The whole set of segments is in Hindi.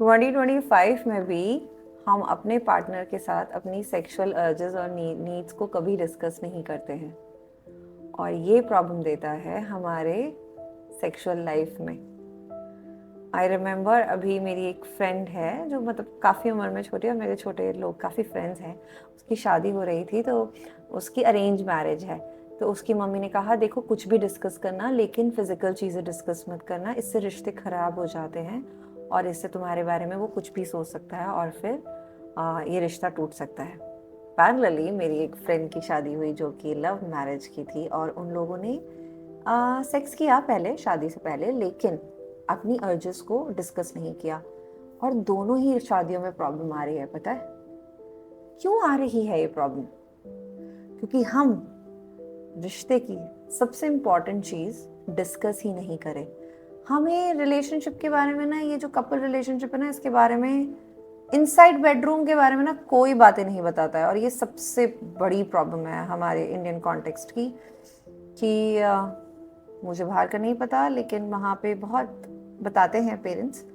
2025 में भी हम अपने पार्टनर के साथ अपनी सेक्सुअल अर्जेस और नीड्स को कभी डिस्कस नहीं करते हैं, और ये प्रॉब्लम देता है हमारे सेक्सुअल लाइफ में। आई रिमेंबर, अभी मेरी एक फ्रेंड है जो मतलब काफ़ी उम्र में छोटी है, और मेरे छोटे लोग काफ़ी फ्रेंड्स हैं। उसकी शादी हो रही थी, तो उसकी अरेंज मैरिज है। तो उसकी मम्मी ने कहा, देखो कुछ भी डिस्कस करना, लेकिन फिजिकल चीज़ें डिस्कस मत करना, इससे रिश्ते ख़राब हो जाते हैं और इससे तुम्हारे बारे में वो कुछ भी सोच सकता है और फिर ये रिश्ता टूट सकता है। पैरेलली मेरी एक फ्रेंड की शादी हुई जो कि लव मैरिज की थी, और उन लोगों ने सेक्स किया पहले, शादी से पहले, लेकिन अपनी अर्जेस को डिस्कस नहीं किया। और दोनों ही शादियों में प्रॉब्लम आ रही है। पता है क्यों आ रही है ये प्रॉब्लम? क्योंकि हम रिश्ते की सबसे इम्पॉर्टेंट चीज़ डिस्कस ही नहीं करें। हमें रिलेशनशिप के बारे में ना, ये जो कपल रिलेशनशिप है ना, इसके बारे में, इनसाइड बेडरूम के बारे में ना कोई बातें नहीं बताता है। और ये सबसे बड़ी प्रॉब्लम है हमारे इंडियन कॉन्टेक्स्ट की, कि मुझे बाहर का नहीं पता, लेकिन वहाँ पे बहुत बताते हैं पेरेंट्स,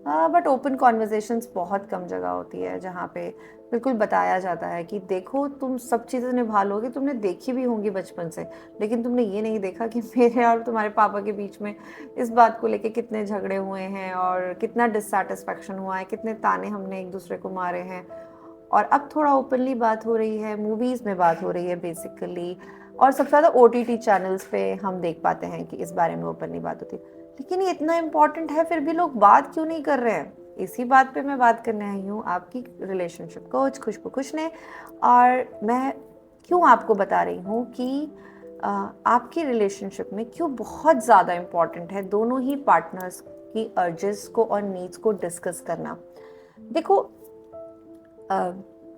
बट ओपन कॉन्वर्जेशंस बहुत कम जगह होती है जहाँ पे बिल्कुल बताया जाता है कि देखो तुम सब चीज़ें निभा लोगे, तुमने देखी भी होंगी बचपन से, लेकिन तुमने ये नहीं देखा कि मेरे और तुम्हारे पापा के बीच में इस बात को लेके कितने झगड़े हुए हैं और कितना डिससेटिस्फैक्शन हुआ है, कितने ताने हमने एक दूसरे को मारे हैं। और अब थोड़ा ओपनली बात हो रही है, मूवीज़ में बात हो रही है बेसिकली, और सबसे ज़्यादा OTT चैनल्स पे हम देख पाते हैं कि इस बारे में ओपनली बात होती है। लेकिन ये इतना इम्पॉर्टेंट है, फिर भी लोग बात क्यों नहीं कर रहे हैं? इसी बात पे मैं बात करने आई हूँ, आपकी रिलेशनशिप कोच खुशबू खुश ने। और मैं क्यों आपको बता रही हूँ कि आपकी रिलेशनशिप में क्यों बहुत ज़्यादा इम्पॉर्टेंट है दोनों ही पार्टनर्स की अर्जेस को और नीड्स को डिस्कस करना। देखो,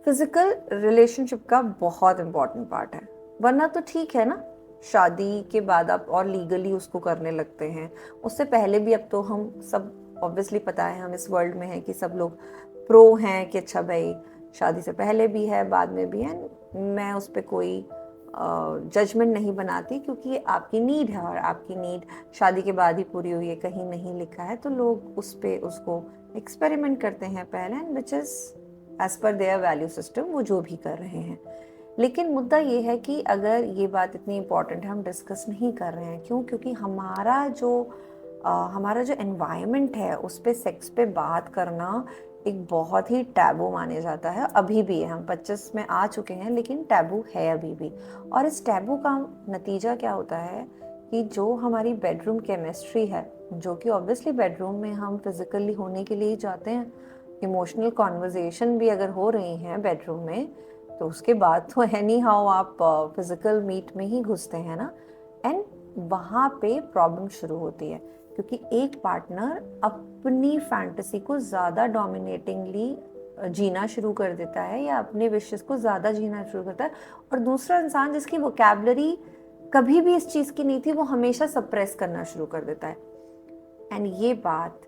फिजिकल रिलेशनशिप का बहुत इम्पॉर्टेंट पार्ट है, वरना तो ठीक है ना, शादी के बाद आप और लीगली उसको करने लगते हैं। उससे पहले भी अब तो हम सब, ऑब्वियसली पता है, हम इस वर्ल्ड में हैं कि सब लोग प्रो हैं कि अच्छा भाई, शादी से पहले भी है, बाद में भी है। मैं उस पर कोई जजमेंट नहीं बनाती, क्योंकि ये आपकी नीड है, और आपकी नीड शादी के बाद ही पूरी हुई है, कहीं नहीं लिखा है। तो लोग उस पर उसको एक्सपेरिमेंट करते हैं पहले, which is as per their value system, वो जो भी कर रहे हैं। लेकिन मुद्दा ये है कि अगर ये बात इतनी इम्पॉर्टेंट है, हम डिस्कस नहीं कर रहे हैं। क्यों? क्योंकि हमारा जो एनवायरनमेंट है उस पे सेक्स पे बात करना एक बहुत ही टैबू माने जाता है। अभी भी है, हम 25 में आ चुके हैं, लेकिन टैबू है अभी भी। और इस टैबू का नतीजा क्या होता है कि जो हमारी बेडरूम केमिस्ट्री है, जो कि ऑब्वियसली बेडरूम में हम फिजिकली होने के लिए ही जाते हैं, इमोशनल कॉन्वर्जेशन भी अगर हो रही हैं बेडरूम में, तो उसके बाद तो एनी हाउ आप फिजिकल मीट में ही घुसते हैं ना। एंड वहाँ पे प्रॉब्लम शुरू होती है, क्योंकि एक पार्टनर अपनी फैंटेसी को ज़्यादा डोमिनेटिंगली जीना शुरू कर देता है, या अपने विशेस को ज़्यादा जीना शुरू करता है, और दूसरा इंसान जिसकी वोकैबुलरी कभी भी इस चीज़ की नहीं थी, वो हमेशा सप्रेस करना शुरू कर देता है। एंड ये बात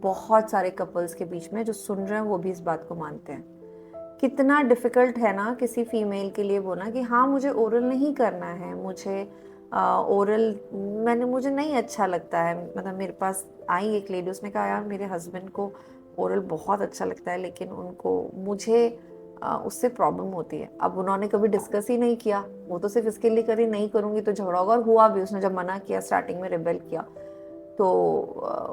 बहुत सारे कपल्स के बीच में जो सुन रहे हैं वो भी इस बात को मानते हैं। कितना डिफ़िकल्ट है ना किसी फीमेल के लिए बोलना कि हाँ मुझे ओरल नहीं करना है, मुझे ओरल मुझे नहीं अच्छा लगता है। मतलब मेरे पास आई एक लेडी, उसने कहा यार मेरे हस्बैंड को ओरल बहुत अच्छा लगता है, लेकिन मुझे उससे प्रॉब्लम होती है। अब उन्होंने कभी डिस्कस ही नहीं किया, वो तो सिर्फ इसके लिए करी, नहीं करूँगी तो झगड़ा होगा, और हुआ भी। उसने जब मना किया, स्टार्टिंग में रिबेल किया, तो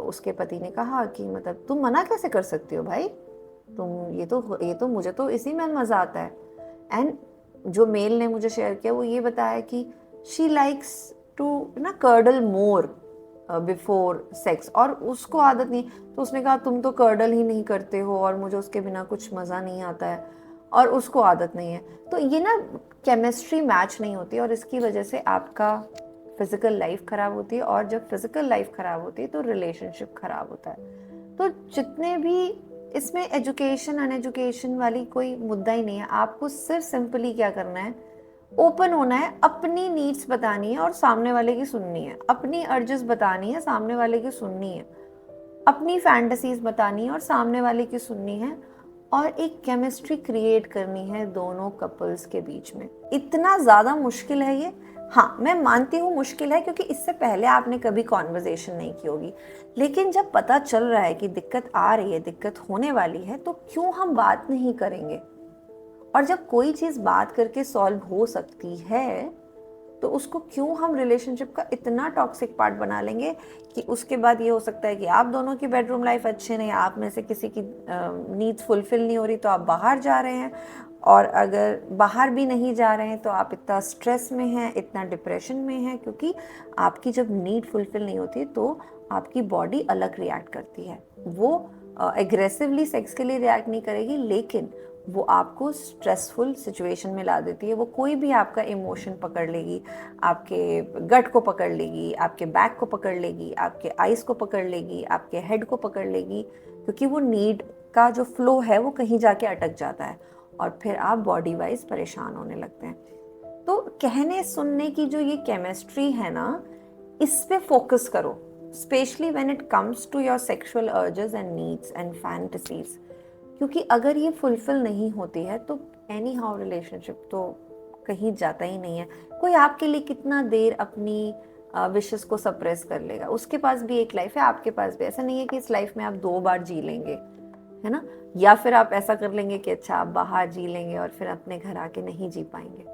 उसके पति ने कहा कि मतलब तुम मना कैसे कर सकती हो भाई, तुम ये तो मुझे तो इसी में मज़ा आता है। एंड जो मेल ने मुझे शेयर किया वो ये बताया कि शी लाइक्स टू ना कर्डल मोर बिफोर सेक्स, और उसको आदत नहीं। तो उसने कहा तुम तो कर्डल ही नहीं करते हो, और मुझे उसके बिना कुछ मज़ा नहीं आता है, और उसको आदत नहीं है। तो ये ना केमिस्ट्री मैच नहीं होती, और इसकी वजह से आपका फिज़िकल लाइफ ख़राब होती है, और जब फिज़िकल लाइफ ख़राब होती है तो रिलेशनशिप ख़राब होता है। तो जितने भी इसमें एजुकेशन अनएजुकेशन वाली कोई मुद्दा ही नहीं है। आपको सिर्फ सिंपली क्या करना है, ओपन होना है, अपनी नीड्स बतानी है और सामने वाले की सुननी है, अपनी अर्जेस बतानी है, सामने वाले की सुननी है, अपनी फैंटेसीज बतानी है और सामने वाले की सुननी है, और एक केमिस्ट्री क्रिएट करनी है दोनों कपल्स के बीच में। इतना ज़्यादा मुश्किल है ये, हाँ, मैं मानती हूँ मुश्किल है क्योंकि इससे पहले आपने कभी कॉन्वर्जेशन नहीं की होगी, लेकिन जब पता चल रहा है कि दिक्कत आ रही है, दिक्कत होने वाली है, तो क्यों हम बात नहीं करेंगे? और जब कोई चीज़ बात करके सॉल्व हो सकती है, तो उसको क्यों हम रिलेशनशिप का इतना टॉक्सिक पार्ट बना लेंगे कि उसके बाद ये हो सकता है कि आप दोनों की बेडरूम लाइफ अच्छी नहीं, आप में से किसी की नीड्स फुलफिल नहीं हो रही तो आप बाहर जा रहे हैं, और अगर बाहर भी नहीं जा रहे हैं तो आप इतना स्ट्रेस में हैं, इतना डिप्रेशन में हैं, क्योंकि आपकी जब नीड फुलफिल नहीं होती तो आपकी बॉडी अलग रिएक्ट करती है। वो एग्रेसिवली सेक्स के लिए रिएक्ट नहीं करेगी, लेकिन वो आपको स्ट्रेसफुल सिचुएशन में ला देती है। वो कोई भी आपका इमोशन पकड़ लेगी, आपके गट को पकड़ लेगी, आपके बैक को पकड़ लेगी, आपके आइज़ को पकड़ लेगी, आपके हेड को पकड़ लेगी, क्योंकि वो नीड का जो फ्लो है वो कहीं जाके अटक जाता है और फिर आप बॉडी वाइज परेशान होने लगते हैं। तो कहने सुनने की जो ये केमिस्ट्री है ना, इस पे फोकस करो, specially when it comes to your sexual urges and needs and fantasies, क्योंकि अगर ये फुलफिल नहीं होती है तो एनी हाउ रिलेशनशिप तो कहीं जाता ही नहीं है। कोई आपके लिए कितना देर अपनी विशेस को सप्रेस कर लेगा? उसके पास भी एक लाइफ है, आपके पास भी। ऐसा नहीं है कि इस लाइफ में आप 2 बार जी लेंगे, है ना? या फिर आप ऐसा कर लेंगे कि अच्छा आप बाहर जी लेंगे और फिर अपने घर आके नहीं जी पाएंगे।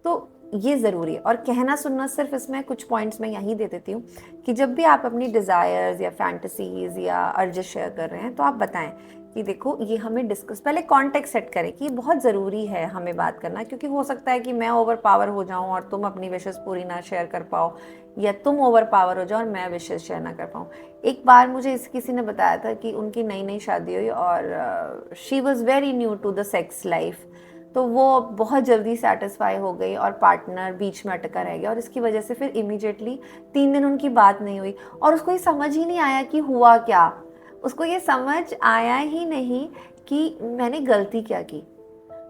तो ये ज़रूरी है। और कहना सुनना सिर्फ इसमें कुछ पॉइंट्स मैं यहीं दे देती हूँ कि जब भी आप अपनी डिज़ायर्स या फैंटेसीज या अर्जेस शेयर कर रहे हैं तो आप बताएं कि देखो ये हमें डिस्कस, पहले कॉन्टेक्स्ट सेट करें कि ये बहुत ज़रूरी है हमें बात करना, क्योंकि हो सकता है कि मैं ओवर पावर हो जाऊँ और तुम अपनी विशेस पूरी ना शेयर कर पाओ, या तुम ओवर पावर हो जाओ और मैं विशेस शेयर ना कर पाऊँ। एक बार मुझे किसी ने बताया था कि उनकी नई नई शादी हुई और she was very new to the sex life, तो वो बहुत जल्दी सेटिस्फाई हो गई और पार्टनर बीच में अटका रह गया, और इसकी वजह से फिर इमीडिएटली 3 दिन उनकी बात नहीं हुई और उसको ये समझ ही नहीं आया कि हुआ क्या। उसको ये समझ आया ही नहीं कि मैंने गलती क्या की।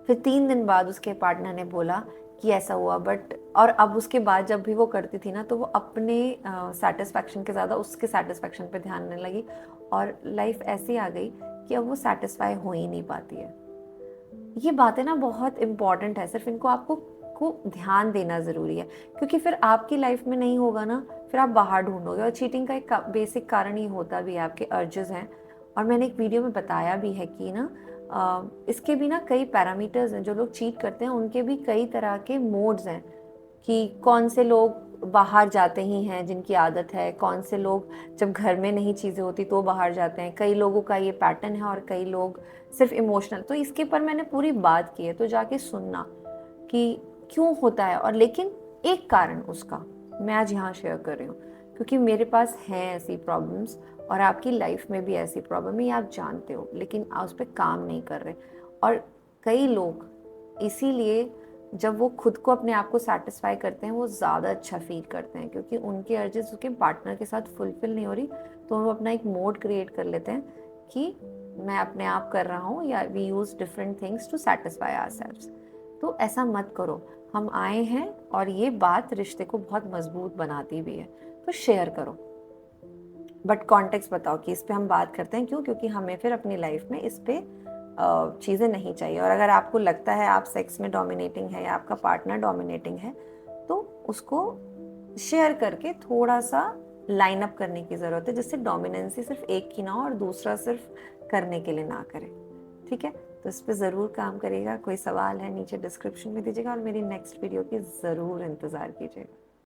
फिर 3 दिन बाद उसके पार्टनर ने बोला कि ऐसा हुआ, बट और अब उसके बाद जब भी वो करती थी ना तो वो अपने सेटिस्फैक्शन के ज़्यादा उसके सेटिस्फैक्शन पे ध्यान देने लगी, और लाइफ ऐसी आ गई कि अब वो सेटिस्फाई हो ही नहीं पाती है। ये बातें ना बहुत इम्पॉर्टेंट है, सिर्फ इनको आपको ध्यान देना ज़रूरी है, क्योंकि फिर आपकी लाइफ में नहीं होगा ना, फिर आप बाहर ढूंढोगे। और चीटिंग का एक बेसिक कारण ये होता भी है आपके अर्जेस हैं, और मैंने एक वीडियो में बताया भी है कि ना इसके भी ना कई पैरामीटर्स हैं। जो लोग चीट करते हैं उनके भी कई तरह के मोड्स हैं, कि कौन से लोग बाहर जाते ही हैं जिनकी आदत है, कौन से लोग जब घर में नहीं चीज़ें होती तो बाहर जाते हैं, कई लोगों का ये पैटर्न है, और कई लोग सिर्फ इमोशनल। तो इसके पर मैंने पूरी बात की है, तो जाके सुनना कि क्यों होता है। और लेकिन एक कारण उसका मैं आज यहाँ शेयर कर रही हूँ, क्योंकि मेरे पास हैं ऐसी प्रॉब्लम्स, और आपकी लाइफ में भी ऐसी प्रॉब्लम है, ये आप जानते हो, लेकिन आप उस पर काम नहीं कर रहे। और कई लोग इसीलिए जब वो खुद को अपने आप को सेटिस्फाई करते हैं वो ज़्यादा अच्छा फील करते हैं, क्योंकि उनके अर्जेस उसके पार्टनर के साथ फुलफिल नहीं हो रही, तो वो अपना एक मोड क्रिएट कर लेते हैं कि मैं अपने आप कर रहा हूँ, या we use different things to satisfy ourselves. तो ऐसा मत करो। हम आए हैं और ये बात रिश्ते को बहुत मजबूत बनाती भी है, तो शेयर करो, बट कॉन्टेक्स्ट बताओ कि इस पे हम बात करते हैं क्यों, क्योंकि हमें फिर अपनी लाइफ में इस पे चीज़ें नहीं चाहिए। और अगर आपको लगता है आप सेक्स में डोमिनेटिंग है या आपका पार्टनर डोमिनेटिंग है, तो उसको शेयर करके थोड़ा सा लाइन अप करने की ज़रूरत है, जिससे डोमिनेंसी सिर्फ एक की ना हो और दूसरा सिर्फ करने के लिए ना करे। ठीक है, तो इस पर ज़रूर काम करेगा। कोई सवाल है नीचे डिस्क्रिप्शन में दीजिएगा, और मेरी नेक्स्ट वीडियो की ज़रूर इंतज़ार कीजिएगा।